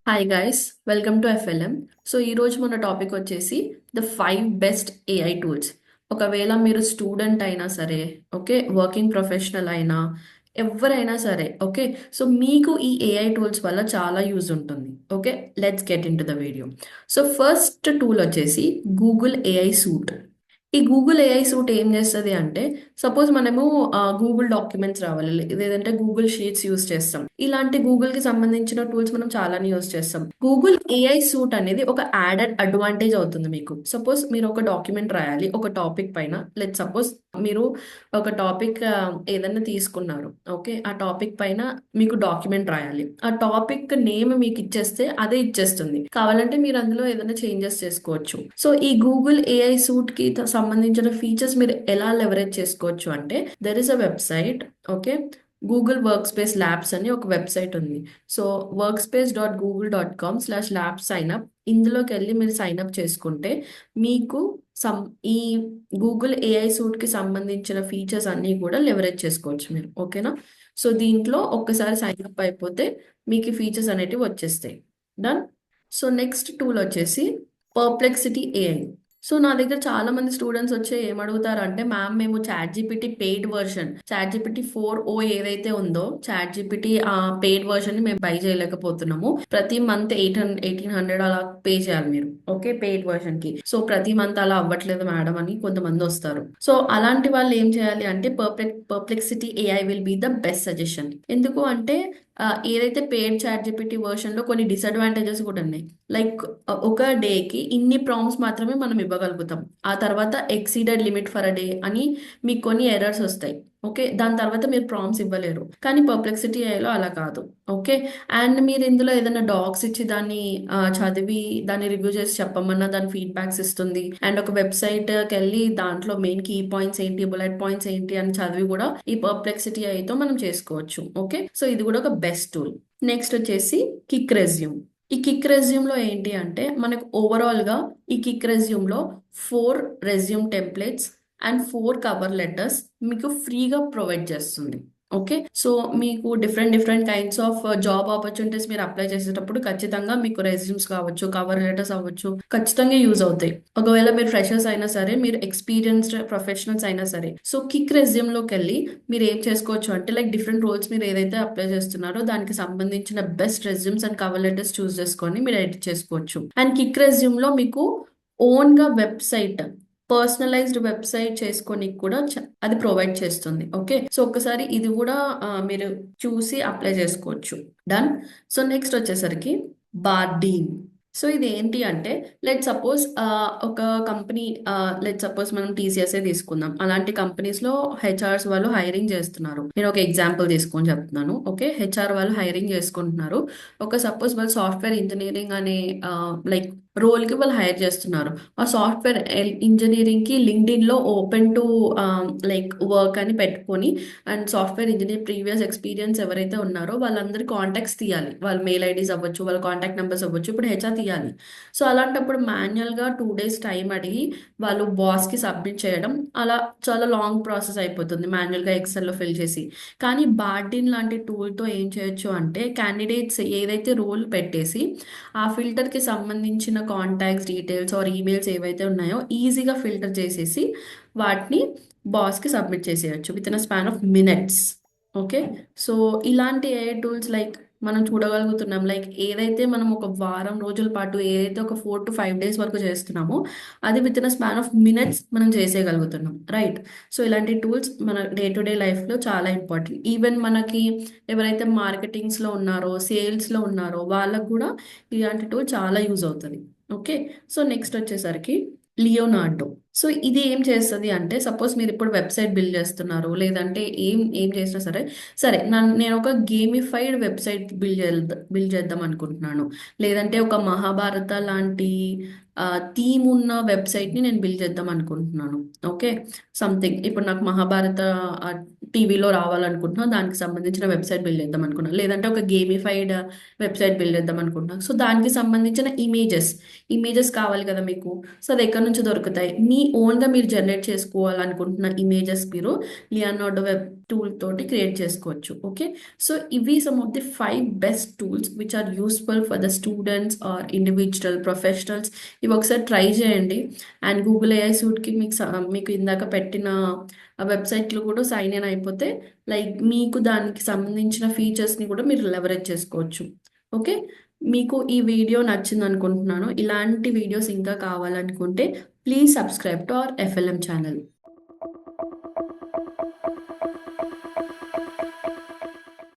Hi guys, welcome to FLM. So ఈరోజు మన topic వచ్చేసి ద 5 బెస్ట్ ఏఐ టూల్స్. ఒకవేళ మీరు స్టూడెంట్ అయినా సరే, ఓకే, వర్కింగ్ ప్రొఫెషనల్ అయినా, ఎవరైనా సరే, ఓకే, సో మీకు ఈ ఏఐ టూల్స్ వల్ల చాలా యూజ్ ఉంటుంది. Okay, let's get in to the video. So first tool వచ్చేసి గూగుల్ ఏఐ సూట్. ఈ గూగుల్ ఏఐ సూట్ ఏం చేస్తుంది అంటే, సపోజ్ మనము గూగుల్ డాక్యుమెంట్స్ రావాలి, లేదంటే గూగుల్ షీట్స్ యూస్ చేస్తాం. ఇలాంటి గూగుల్ కి సంబంధించిన టూల్స్ మనం చాలానే యూస్ చేస్తాం. గూగుల్ ఏఐ సూట్ అనేది ఒక యాడెడ్ అడ్వాంటేజ్ అవుతుంది మీకు. సపోజ్ మీరు ఒక డాక్యుమెంట్ రాయాలి ఒక టాపిక్ పైన. లెట్ సపోజ్ మీరు ఒక టాపిక్ ఏదైనా తీసుకున్నారు. ఓకే, ఆ టాపిక్ పైన మీకు డాక్యుమెంట్ రాయాలి. ఆ టాపిక్ నేమ్ మీకు ఇచ్చేస్తే అదే ఇచ్చేస్తుంది. కావాలంటే మీరు అందులో ఏదైనా చేంజెస్ చేసుకోవచ్చు. సో ఈ గూగుల్ ఏఐ సూట్ కి సంబంధించిన ఫీచర్స్ మీరు ఎలా లెవరేజ్ చేసుకోవచ్చు అంటే, there is a website. Okay, Google work space labs అని ఒక వెబ్సైట్ ఉంది. సో workspace.google.com/labs సైన్అప్, ఇందులోకి వెళ్ళి మీరు సైన్అప్ చేసుకుంటే మీకు సం ఈ గూగుల్ ఏఐ సూట్ కి సంబంధించిన ఫీచర్స్ అన్నీ కూడా లెవరేజ్ చేసుకోవచ్చు మీరు. ఓకేనా? సో దీంట్లో ఒక్కసారి సైన్అప్ అయిపోతే మీకు ఈ ఫీచర్స్ అనేటివి వచ్చేస్తాయి. డన్. సో నెక్స్ట్ టూల్ వచ్చేసి పర్ప్లెక్సిటీ ఏఐ. సో నా దగ్గర చాలా మంది స్టూడెంట్స్ వచ్చి ఏమడుగుతారు అంటే, మ్యామ్ మేము chat GPT paid version, chat GPT 4 ఏదైతే ఉందో, చాట్ జీపీటీ ఆ పెయిడ్ వర్షన్ ని మేము బై చేయలేకపోతున్నాము. ప్రతి మంత్ 1800 అలా పే చేయాలి మీరు. ఓకే, పెయిడ్ వర్షన్ కి. సో ప్రతి మంత్ అలా అవ్వట్లేదు మేడం అని కొంతమంది వస్తారు. సో అలాంటి వాళ్ళు ఏం చేయాలి అంటే, Perplexity AI will be the best suggestion. ఎందుకు అంటే ఏదైతే పేడ్ చాట్ జీపీటీ వర్షన్ లో కొన్ని డిసడ్వాంటేజెస్ కూడా ఉన్నాయి. లైక్ ఒక డేకి ఇన్ని ప్రాంప్ట్స్ మాత్రమే మనం ఇవ్వగలుగుతాం. ఆ తర్వాత exceeded limit for a day అని మీకు కొన్ని ఎర్రర్స్ వస్తాయి. ఓకే, దాని తర్వాత మీరు ప్రాంప్ట్స్ ఇవ్వలేరు. కానీ పర్ప్లెక్సిటీ ఏఐలో అలా కాదు. ఓకే, అండ్ మీరు ఇందులో ఏదైనా డాగ్స్ ఇచ్చి దాన్ని చదివి దాన్ని రివ్యూ చేసి చెప్పమన్నా దాని ఫీడ్బ్యాక్స్ ఇస్తుంది. అండ్ ఒక వెబ్సైట్కి వెళ్ళి దాంట్లో మెయిన్ కీ పాయింట్స్ ఏంటి, బుల్లెట్ పాయింట్స్ ఏంటి అని చదివి కూడా ఈ పర్ప్లెక్సిటీ ఏఐతో మనం చేసుకోవచ్చు. ఓకే, సో ఇది కూడా ఒక బెస్ట్ టూల్. నెక్స్ట్ వచ్చేసి కిక్ రెజ్యూమ్. ఈ కిక్ రెజ్యూమ్ లో ఏంటి అంటే, మనకు ఓవరాల్ గా ఈ కిక్ రెజ్యూమ్ లో 4 resume templates and 4 cover letters మీకు ఫ్రీగా ప్రొవైడ్ చేస్తుంది. ఓకే, సో మీకు different different kinds of job opportunities మీరు అప్లై చేసేటప్పుడు ఖచ్చితంగా మీకు రెజ్యూమ్స్ కావచ్చు, కవర్ లెటర్స్ అవ్వచ్చు, ఖచ్చితంగా యూజ్ అవుతాయి. ఒకవేళ మీరు ఫ్రెషర్స్ అయినా సరే, మీరు ఎక్స్పీరియన్స్డ్ ప్రొఫెషనల్స్ అయినా సరే, సో కిక్ రెజ్యూమ్ లోకి వెళ్ళి మీరు ఏం చేసుకోవచ్చు అంటే, లైక్ డిఫరెంట్ రోల్స్ మీరు ఏదైతే అప్లై చేస్తున్నారో దానికి సంబంధించిన best resumes and cover letters choose చేసుకొని మీరు ఎడిట్ చేసుకోవచ్చు. అండ్ కిక్ రెజ్యూమ్ లో మీకు ఓన్ గా వెబ్సైట్, పర్సనలైజ్డ్ వెబ్సైట్ చేసుకొని కూడా అది ప్రొవైడ్ చేస్తుంది. ఓకే, సో ఒకసారి ఇది కూడా మీరు చూసి అప్లై చేసుకోవచ్చు. డన్. సో నెక్స్ట్ వచ్చేసరికి బార్డీన్. సో ఇది ఏంటి అంటే, లెట్ సపోజ్ ఒక కంపెనీ, లెట్ సపోజ్ మనం టీసీఎస్ఏ తీసుకుందాం. అలాంటి కంపెనీస్ లో హెచ్ఆర్స్ వాళ్ళు హైరింగ్ చేస్తున్నారు. నేను ఒక ఎగ్జాంపుల్ తీసుకొని చెప్తున్నాను. ఓకే, హెచ్ఆర్ వాళ్ళు హైరింగ్ చేసుకుంటున్నారు. ఒక సపోజ్ వాళ్ళు సాఫ్ట్వేర్ ఇంజనీరింగ్ అనే లైక్ రోల్ కి వాళ్ళు హైర్ చేస్తున్నారు. ఆ సాఫ్ట్వేర్ ఇంజనీరింగ్ కి లింక్డ్ఇన్ లో ఓపెన్ టు లైక్ వర్క్ అని పెట్టుకొని, and software engineer previous experience ఎవరైతే ఉన్నారో వాళ్ళందరి కాంటాక్ట్స్ తీయాలి. వాళ్ళ మెయిల్ ఐడీస్ అవ్వచ్చు, వాళ్ళ కాంటాక్ట్ నెంబర్స్ అవ్వచ్చు. ఇప్పుడు హెచ్ఆర్ తీయాలి. సో అలాంటప్పుడు మాన్యువల్ గా 2 days టైం అడిగి వాళ్ళు బాస్ కి సబ్మిట్ చేయడం, అలా చాలా లాంగ్ ప్రాసెస్ అయిపోతుంది మాన్యువల్ గా ఎక్సెల్ లో ఫిల్ చేసి. కానీ బార్డిన్ లాంటి టూల్ తో ఏం చేయొచ్చు అంటే, క్యాండిడేట్స్ ఏదైతే రోల్ పెట్టేసి ఆ ఫిల్టర్ కి సంబంధించిన కాంటాక్ట్స్ డీటెయిల్స్ ఆర్ ఈమెయిల్స్ ఏవైతే ఉన్నాయో ఈజీగా ఫిల్టర్ చేసేసి వాటిని బాస్ కి సబ్మిట్ చేసేయచ్చు with in a span of minutes. Okay, so ఇలాంటి ఏఐ టూల్స్ లైక్ మనం చూడగలుగుతున్నాం. లైక్ ఏదైతే మనం ఒక వారం రోజుల పాటు ఏదైతే ఒక 4 to 5 days వరకు చేస్తున్నామో, అది with in a span of minutes మనం చేసేయగలుగుతున్నాం. రైట్. సో ఇలాంటి టూల్స్ మన డే టు డే లైఫ్ లో చాలా ఇంపార్టెంట్. ఈవెన్ మనకి ఎవరైతే మార్కెటింగ్స్ లో ఉన్నారో, సేల్స్ లో ఉన్నారో వాళ్ళకు కూడా ఇలాంటి టూల్ చాలా యూజ్ అవుతుంది. ఓకే, సో నెక్స్ట్ వచ్చేసరికి లియోనార్డో. సో ఇది ఏం చేస్తుంది అంటే, సపోజ్ మీరు ఇప్పుడు వెబ్సైట్ బిల్డ్ చేస్తున్నారు, లేదంటే ఏం ఏం చేసినా సరే, సరే నేను ఒక గేమిఫైడ్ వెబ్సైట్ బిల్డ్ చేద్దాం అనుకుంటున్నాను, లేదంటే ఒక మహాభారత లాంటి థీమ్ ఉన్న వెబ్సైట్ ని నేను బిల్డ్ చేద్దాం అనుకుంటున్నాను. ఓకే, సంథింగ్ ఇప్పుడు నాకు మహాభారత టీవీలో రావాలనుకుంటున్నాం, దానికి సంబంధించిన వెబ్సైట్ బిల్డ్ చేద్దాం అనుకున్నాం, లేదంటే ఒక గేమిఫైడ్ వెబ్సైట్ బిల్డ్ చేద్దాం అనుకుంటున్నాం. సో దానికి సంబంధించిన ఇమేజెస్ కావాలి కదా మీకు. సో అది ఎక్కడి నుంచి దొరుకుతాయి? మీ ఓన్గా మీరు జనరేట్ చేసుకోవాలనుకుంటున్న ఇమేజెస్ మీరు లియనార్డో వెబ్ టూల్ తోటి క్రియేట్ చేసుకోవచ్చు. ఓకే, సో ఇవి some of the 5 best tools which are useful for the students or individual professionals. ఇవి ఒకసారి ట్రై చేయండి. అండ్ గూగుల్ ఏఐ సూట్కి మీకు ఇందాక పెట్టిన వెబ్సైట్లు కూడా సైన్ ఇన్ అయిపోతే లైక్ మీకు దానికి సంబంధించిన ఫీచర్స్ని కూడా మీరు లెవరేజ్ చేసుకోవచ్చు. ఓకే, మీకు ఈ వీడియో నచ్చింది అనుకుంటున్నాను. ఇలాంటి వీడియోస్ ఇంకా కావాలనుకుంటే please subscribe to our FLM channel.